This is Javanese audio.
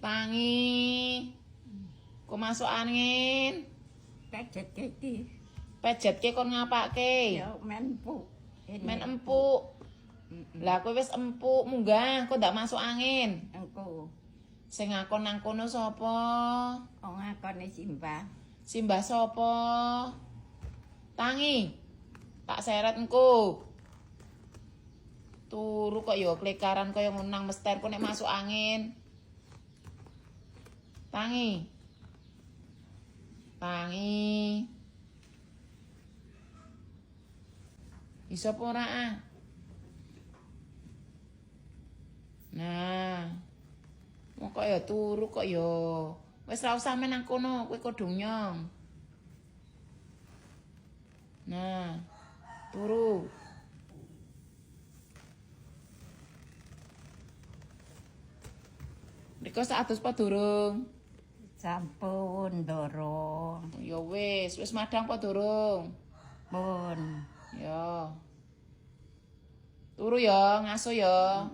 Tangi. Kok masuk angin. Pejet iki. Pejetke kon ngapake? Ya men empuk. Men empuk. Lah kowe wis empuk munggah kok ndak masuk angin. Engko. Sing ngakon nang kono sapa? Wong ngakone Simbah. Simbah sapa? Tangi. Tak seret engko. Turu kok ya klekaran kaya ngunang mester kok nek masuk angin. Tangi. Tangi. Iso apa ora ah? Nah. Wong kok ya turu kok ya. Wis ra usah men nang kono, kowe kodong nyong. Nah. Turu. Riko sak atus apa durung? Sampun ndoro. Ya wis madang apa durung? Pun. Ya. Turu ya, ngaso ya.